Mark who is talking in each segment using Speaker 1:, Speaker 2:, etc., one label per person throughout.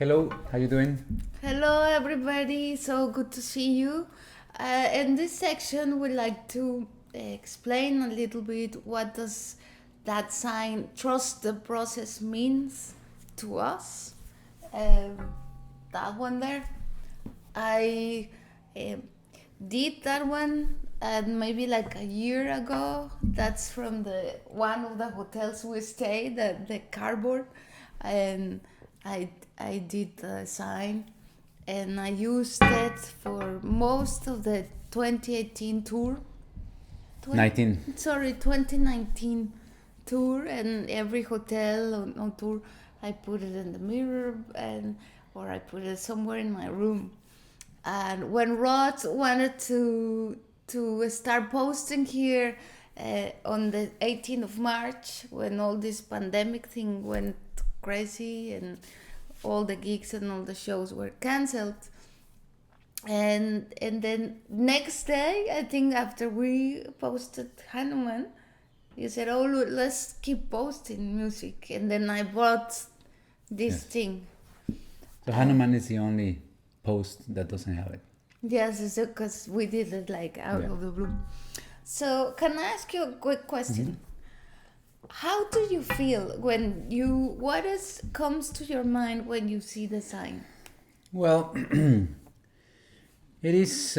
Speaker 1: Hello, how you doing?
Speaker 2: Hello, everybody. So good to see you. In this section, we like to explain a little bit what does that sign "trust the process" means to us. Um, that one there, I um did that one maybe like a year ago. That's from the one of the hotels we stayed, the cardboard, and I I did the sign, and I used it for most of the 2018 tour.
Speaker 1: 19.
Speaker 2: 2019 tour, and every hotel on tour, I put it in the mirror and or I put it somewhere in my room. And when Rod wanted to start posting here on the 18th of March, when all this pandemic thing went crazy and all the gigs and all the shows were canceled, and then next day, I think after we posted Hanuman, you said, "Oh, look, let's keep posting music," and then I bought this
Speaker 1: Yes.
Speaker 2: thing.
Speaker 1: So Hanuman is the only post that doesn't have it.
Speaker 2: Yes, because we did it like out
Speaker 1: Yeah.
Speaker 2: of the blue. So, can I ask you a quick question? How do you feel when you? What is comes to your mind when you see the sign?
Speaker 1: Well, it is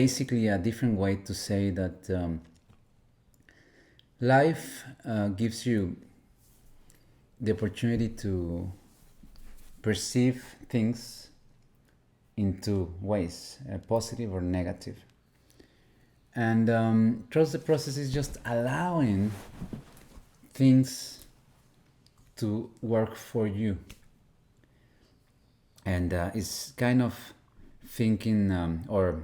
Speaker 1: basically a different way to say that life gives you the opportunity to perceive things in two ways, positive or negative. And trust the process is just allowing things to work for you. And it's kind of thinking or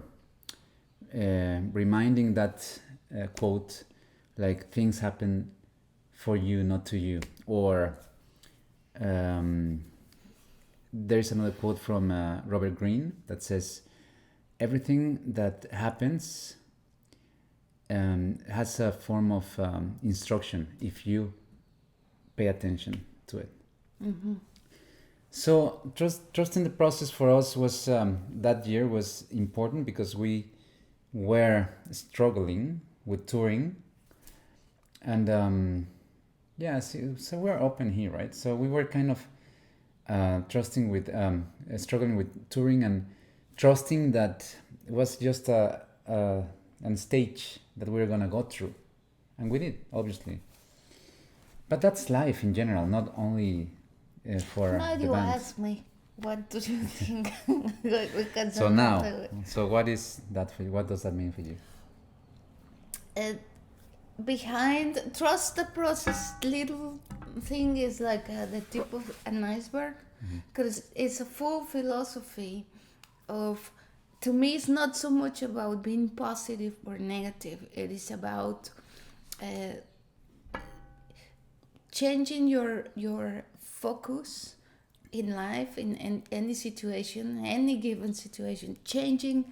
Speaker 1: reminding that quote, like things happen for you, not to you. Or um, there's another quote from Robert Greene that says, everything that happens has a form of instruction if you pay attention to it. So trusting the process for us was that year was important because we were struggling with touring, and so we're open here, right? So we were kind of trusting with struggling with touring and trusting that it was just a stage that we were gonna go through, and we did, obviously. But that's life in general, not only for
Speaker 2: Now
Speaker 1: the
Speaker 2: you
Speaker 1: band.
Speaker 2: ask me, what do you think? Because
Speaker 1: So
Speaker 2: sometimes
Speaker 1: now, so what is that for you? What does that mean for you?
Speaker 2: uh, behind trust the process little thing is like the tip of an iceberg, because it's a full philosophy of, to me, it's not so much about being positive or negative. It is about uh, changing your focus in life, in any situation, any given situation. Changing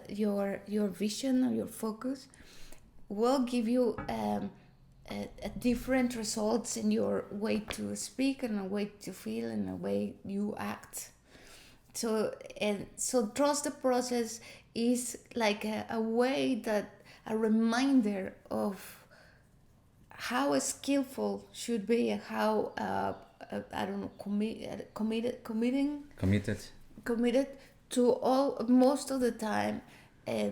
Speaker 2: your vision or your focus will give you a different results in your way to speak and a way to feel and a way you act. So trust the process is like a way, that a reminder of how skillful should be, and how I don't know,
Speaker 1: Committed.
Speaker 2: committed to all most of the time. uh,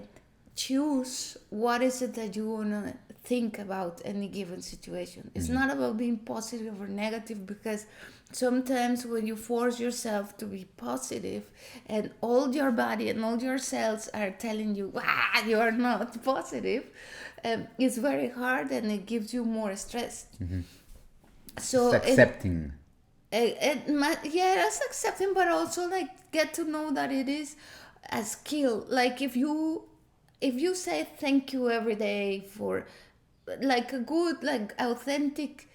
Speaker 2: Choose what is it that you want to think about any given situation. It's not about being positive or negative, because sometimes when you force yourself to be positive and all your body and all your cells are telling you, you are not positive, it's very hard and it gives you more stress.
Speaker 1: It's
Speaker 2: So
Speaker 1: accepting.
Speaker 2: yeah, that's accepting, but also like get to know that it is a skill. Like if you say thank you every day for like a good, like authentic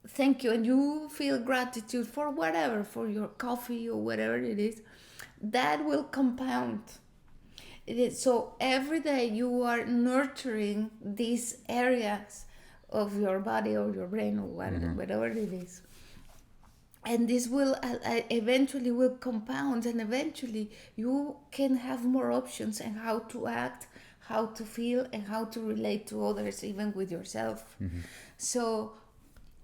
Speaker 2: thank you, and you feel gratitude for whatever, for your coffee or whatever it is, that will compound. It is, so every day you are nurturing these areas of your body or your brain or whatever it is. and this will eventually will compound, and eventually you can have more options and how to act, how to feel, and how to relate to others, even with yourself. So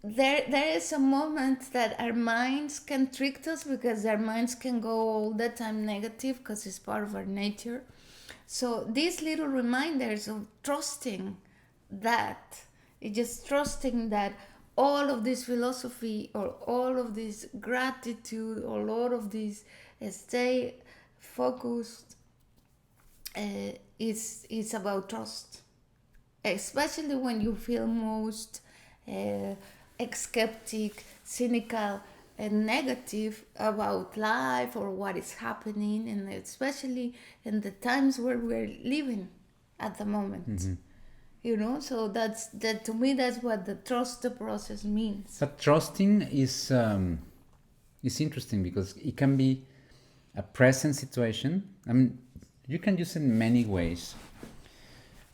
Speaker 2: there is a moment that our minds can trick us, because our minds can go all the time negative because it's part of our nature. So these little reminders of trusting that, it's just trusting that all of this philosophy or all of this gratitude or all of this stay focused is about trust, especially when you feel most uh, skeptic, cynical, and negative about life or what is happening, and especially in the times where we're living at the moment. You know, so that's that, to me, that's what the trust the process means.
Speaker 1: But trusting is interesting because it can be a present situation. I mean, you can use it in many ways.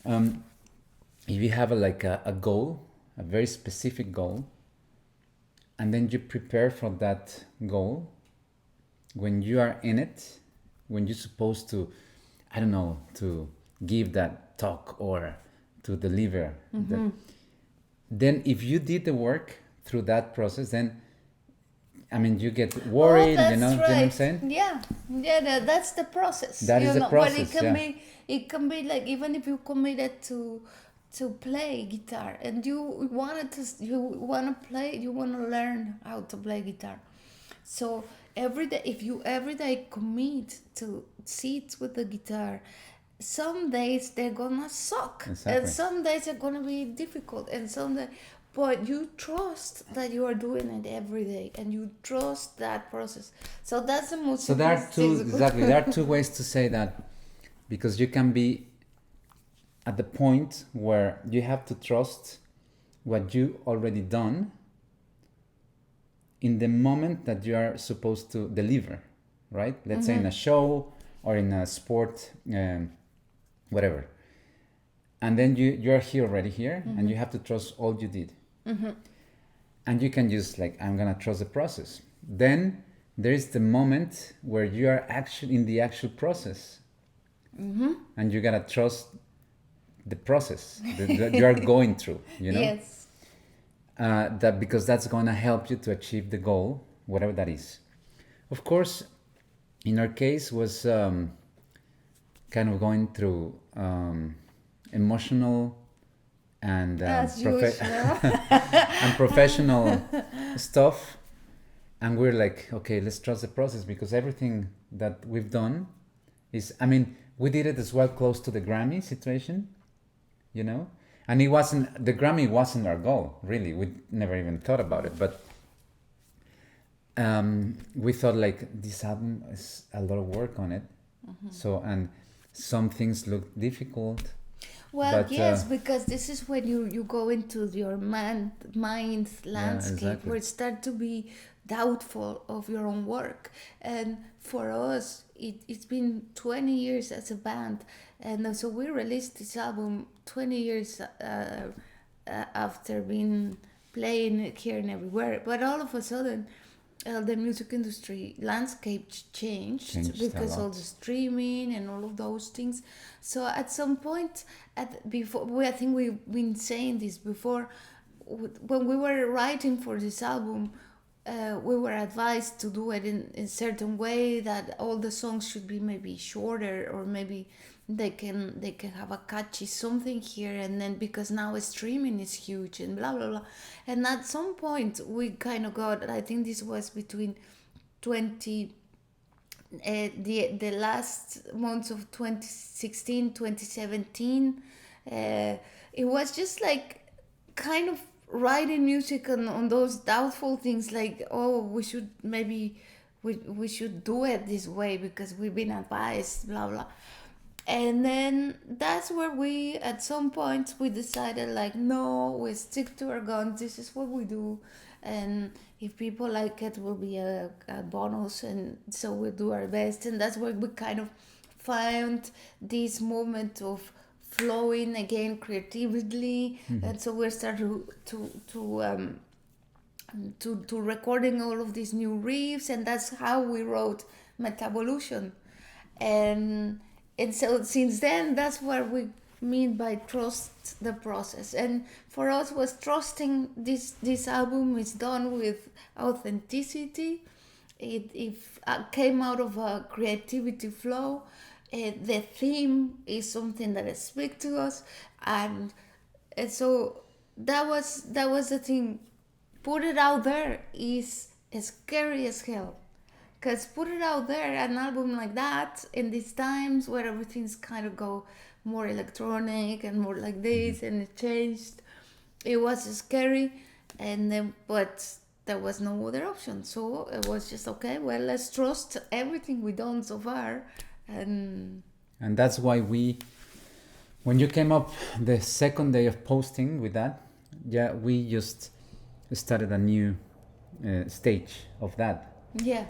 Speaker 1: If you have a goal, a very specific goal, and then you prepare for that goal, when you are in it, when you're supposed to, I don't know, to give that talk or to deliver, then if you did the work through that process, then I mean, you get worried,
Speaker 2: Oh,
Speaker 1: you know,
Speaker 2: that's
Speaker 1: you know what I'm
Speaker 2: right.
Speaker 1: saying?
Speaker 2: Yeah, yeah, that's the process.
Speaker 1: That is the
Speaker 2: But
Speaker 1: process, yeah.
Speaker 2: it can be like, even if you committed to play guitar and you want to play, you want to learn how to play guitar. So every day, if you every day commit to sit with the guitar, some days they're gonna suck, and
Speaker 1: Exactly.
Speaker 2: some days are gonna be difficult, and some days, but you trust that you are doing it every day, and you trust that process. So that's the most
Speaker 1: So there are
Speaker 2: important
Speaker 1: two,
Speaker 2: thing.
Speaker 1: exactly, there are two ways to say that, because you can be at the point where you have to trust what you already done in the moment that you are supposed to deliver, right? Let's say in a show or in a sport, whatever. And then you're here already here, and you have to trust all you did. And you can just like, I'm gonna trust the process. Then there is the moment where you are actually in the actual process, and you gotta trust the process that you are going through, you know.
Speaker 2: Yes.
Speaker 1: That because that's gonna help you to achieve the goal, whatever that is. Of course, in our case was kind of going through emotional and
Speaker 2: As usual.
Speaker 1: and professional stuff, and we're like, okay, let's trust the process, because everything that we've done is, I mean, we did it as well close to the Grammy situation, you know, and it wasn't, the Grammy wasn't our goal, really. We never even thought about it, but we thought like, this album is a lot of work on it. So, and some things look difficult.
Speaker 2: Well,
Speaker 1: But
Speaker 2: yes, because this is when you go into your mind landscape,
Speaker 1: exactly.
Speaker 2: where it start to be doubtful of your own work. And for us, it's been 20 years as a band, and so we released this album 20 years after being playing here and everywhere. But all of a sudden, the music industry landscape changed
Speaker 1: Changed a
Speaker 2: because all
Speaker 1: lot.
Speaker 2: the streaming and all of those things. So at some point, I think we've been saying this before, when we were writing for this album, we were advised to do it in a certain way, that all the songs should be maybe shorter, or maybe they can have a catchy something here and then, because now streaming is huge and blah blah blah. And at some point we kind of got, I think this was between 20 the last months of 2016, 2017. It was just like kind of writing music on those doubtful things, like, oh, we should maybe we should do it this way because we've been advised, blah blah. And then that's where we, at some point, we decided like, no, we stick to our guns, this is what we do, and if people like it, will be a bonus, and so we'll do our best. And that's where we kind of found this moment of flowing again creatively. And so we started to to recording all of these new riffs, and that's how we wrote Metavolution. And so since then, that's what we mean by trust the process. And for us, was trusting this album is done with authenticity. It came out of a creativity flow. The theme is something that speaks to us, and so that was the thing. Put it out there is scary as hell. Because put it out there, an album like that, in these times where everything's kind of go more electronic and more like this, and it changed. It was scary, and then, but there was no other option. So it was just okay. Well, let's trust everything we done so far, and
Speaker 1: And that's why when you came up the second day of posting with that, yeah, we just started a new stage of that,
Speaker 2: yeah,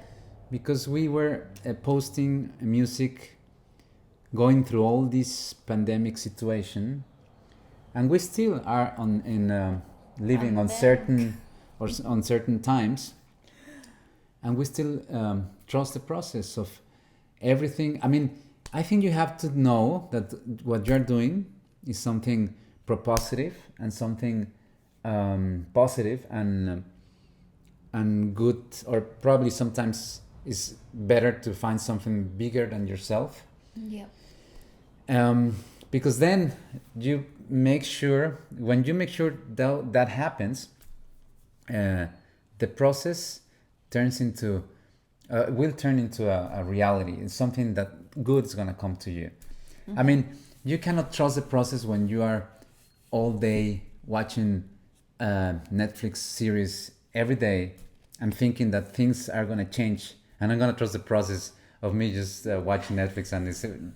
Speaker 1: because we were posting music going through all this pandemic situation, and we still are living on
Speaker 2: Pandemic.
Speaker 1: certain times, and we still trust the process of everything. I mean, I think you have to know that what you're doing is something propositive and something positive and good, or probably sometimes is better to find something bigger than yourself,
Speaker 2: yeah,
Speaker 1: because then you make sure, when you make sure that happens, the process turns into will turn into a reality. It's something that good is gonna come to you. I mean, you cannot trust the process when you are all day watching Netflix series every day and thinking that things are gonna change, and I'm gonna trust the process of me just watching Netflix, and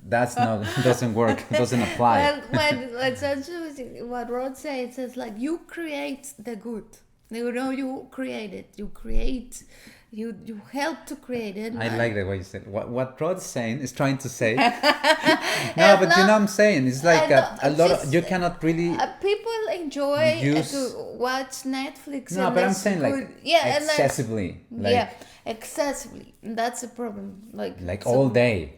Speaker 1: that's not doesn't work, doesn't apply.
Speaker 2: well, what's interesting, what Rod says is like you create the good. You create it. You create. You help to create it.
Speaker 1: I like the way you said what Rod's saying is trying to say. No,
Speaker 2: And
Speaker 1: but you know what I'm saying. It's like a lot
Speaker 2: just,
Speaker 1: of you cannot really
Speaker 2: people enjoy
Speaker 1: use.
Speaker 2: to watch Netflix.
Speaker 1: No,
Speaker 2: and
Speaker 1: but I'm
Speaker 2: that's
Speaker 1: saying
Speaker 2: good.
Speaker 1: like
Speaker 2: Yeah, and
Speaker 1: excessively,
Speaker 2: yeah, excessively. That's a problem.
Speaker 1: like
Speaker 2: so-
Speaker 1: all day.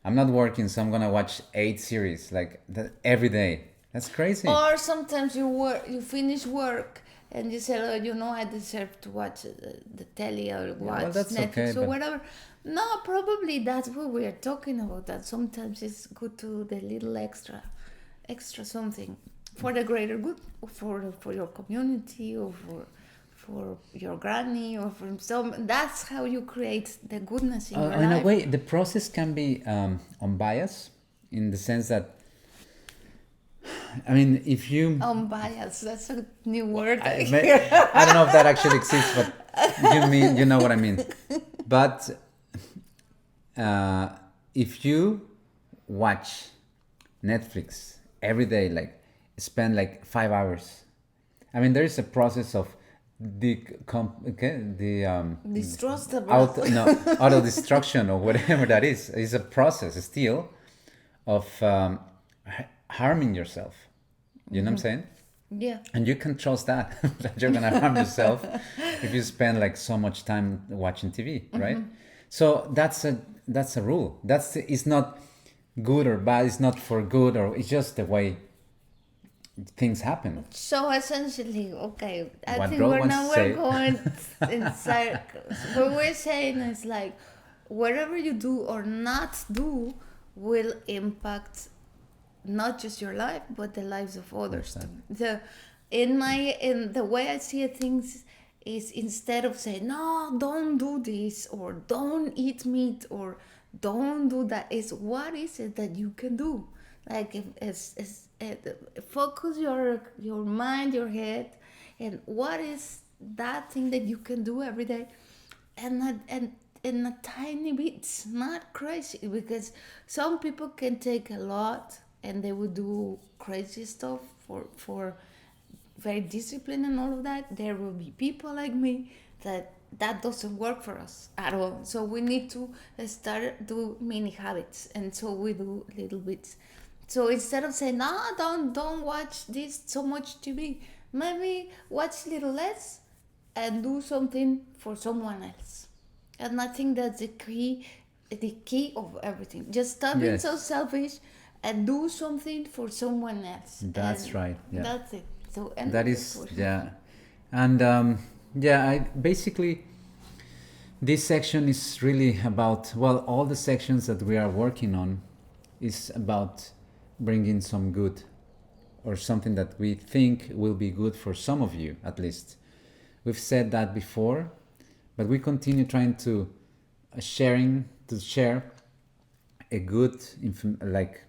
Speaker 1: I'm not working, so I'm gonna watch 8 series like that every day. That's crazy.
Speaker 2: Or sometimes you finish work and you say, oh, I deserve to watch the telly or watch
Speaker 1: well, that's
Speaker 2: Netflix
Speaker 1: okay,
Speaker 2: or
Speaker 1: but-
Speaker 2: whatever. No, probably that's what we are talking about. That sometimes it's good to the little extra something for the greater good, or for your community, or for your granny, or for some. That's how you create the goodness in your
Speaker 1: In
Speaker 2: life.
Speaker 1: a way, the process can be unbiased in the sense that, I mean, if you
Speaker 2: Unbiased. That's a new word.
Speaker 1: I don't know if that actually exists, but you know what I mean. But if you watch Netflix every day, like spend like 5 hours, I mean, there is a process of
Speaker 2: Distrust the
Speaker 1: auto destruction or whatever that is. It's a process still of harming yourself. You know what I'm saying?
Speaker 2: Yeah.
Speaker 1: And you can trust that that you're gonna harm yourself if you spend like so much time watching TV, right? So that's a rule. It's not good or bad. It's not for good, or it's just the way things happen.
Speaker 2: So essentially, okay, I
Speaker 1: What
Speaker 2: think
Speaker 1: Bro
Speaker 2: we're
Speaker 1: wants
Speaker 2: now
Speaker 1: to say.
Speaker 2: we're going in circles. What we're saying is like, whatever you do or not do will impact not just your life but the lives of others too. So, in the way I see things is, instead of saying no, don't do this, or don't eat meat, or don't do that, is what is it that you can do? Like, focus your mind, your head, and what is that thing that you can do every day, and in a tiny bits, not crazy, because some people can take a lot and they would do crazy stuff for very disciplined and all of that. There will be people like me that doesn't work for us at all. So we need to start do mini habits, and so we do little bits. So instead of saying no, don't watch this so much TV, maybe watch little less, and do something for someone else. And I think that's the key of everything. Just stop being so
Speaker 1: Yes,
Speaker 2: selfish and do something for someone else.
Speaker 1: that's
Speaker 2: And
Speaker 1: right. Yeah,
Speaker 2: that's it. So end
Speaker 1: that
Speaker 2: of the
Speaker 1: is,
Speaker 2: story.
Speaker 1: yeah. And yeah, I basically, this section is really about, well, all the sections that we are working on is about bringing some good, or something that we think will be good for some of you at least. We've said that before, but we continue trying to share a good like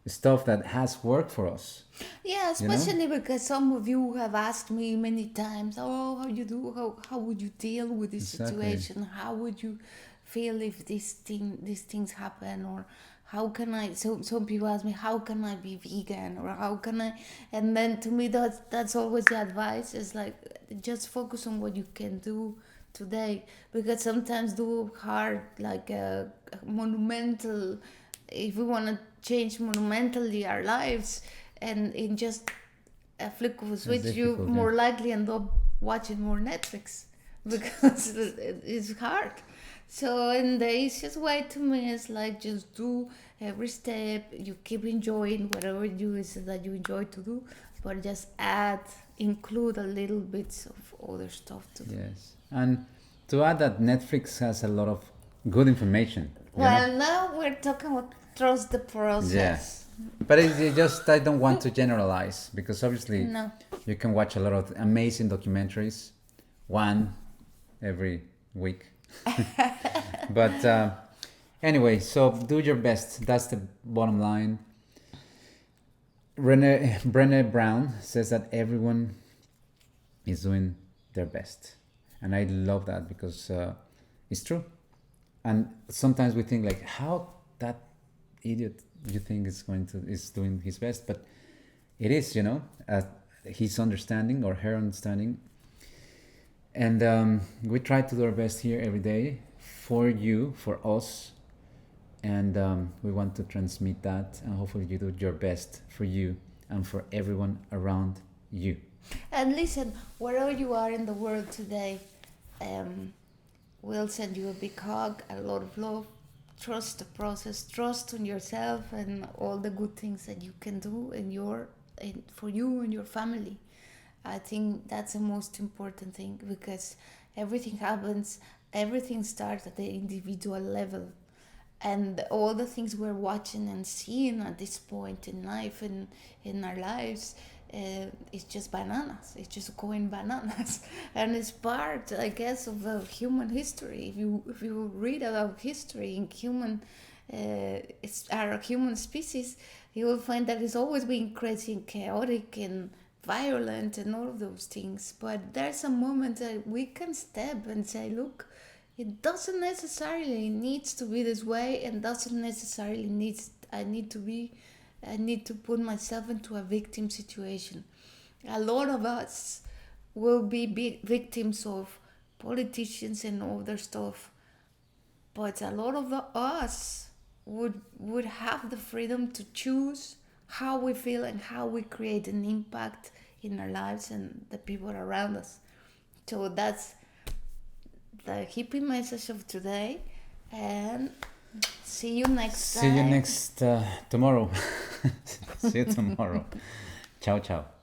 Speaker 1: stuff that has worked for us,
Speaker 2: Yeah,
Speaker 1: you know.
Speaker 2: especially because some of you have asked me many times, oh, how you do, how would you deal with this
Speaker 1: Exactly.
Speaker 2: situation? How would you feel if these things happen? Or how can I? So some people ask me, how can I be vegan? Or how can I? And then to me, that's always the advice. Is like just focus on what you can do today, because sometimes do hard like a monumental, if we want to change monumentally our lives, and in just a flick of a
Speaker 1: It's
Speaker 2: switch, you
Speaker 1: difficult, yeah.
Speaker 2: more likely end up watching more Netflix because it's hard. So, and the easiest way to me is like just do every step. You keep enjoying whatever it is that you enjoy to do, but just include a little bits of other stuff to do.
Speaker 1: Yes, and to add that Netflix has a lot of good information, you know.
Speaker 2: Well, now we're talking about trust the
Speaker 1: Yeah,
Speaker 2: process.
Speaker 1: but it's just, I don't want to generalize, because obviously
Speaker 2: No.
Speaker 1: you can watch a lot of amazing documentaries, one every week. But anyway, so do your best. That's the bottom line. Brené Brown says that everyone is doing their best, and I love that, because it's true. And sometimes we think like, how that idiot you think is doing his best, but it is, his understanding or her understanding. And we try to do our best here every day for you, for us, and we want to transmit that, and hopefully you do your best for you and for everyone around you.
Speaker 2: And listen, wherever you are in the world today, um, we'll send you a big hug, a lot of love. Trust the process, trust on yourself and all the good things that you can do for you and your family. I think that's the most important thing, because everything starts at the individual level. And all the things we're watching and seeing at this point in life and in our lives, it's just bananas. It's just going bananas, and it's part, I guess, of human history. If you read about history in it's our human species, you will find that it's always been crazy and chaotic and violent and all of those things. But there's a moment that we can step and say, look, it doesn't necessarily needs to be this way, and doesn't necessarily needs I need to put myself into a victim situation. A lot of us will be victims of politicians and other stuff, but a lot of us would have the freedom to choose how we feel and how we create an impact in our lives and the people around us. So that's the hippie message of today, and see you next
Speaker 1: See you
Speaker 2: time.
Speaker 1: next tomorrow. See you tomorrow. Ciao, ciao.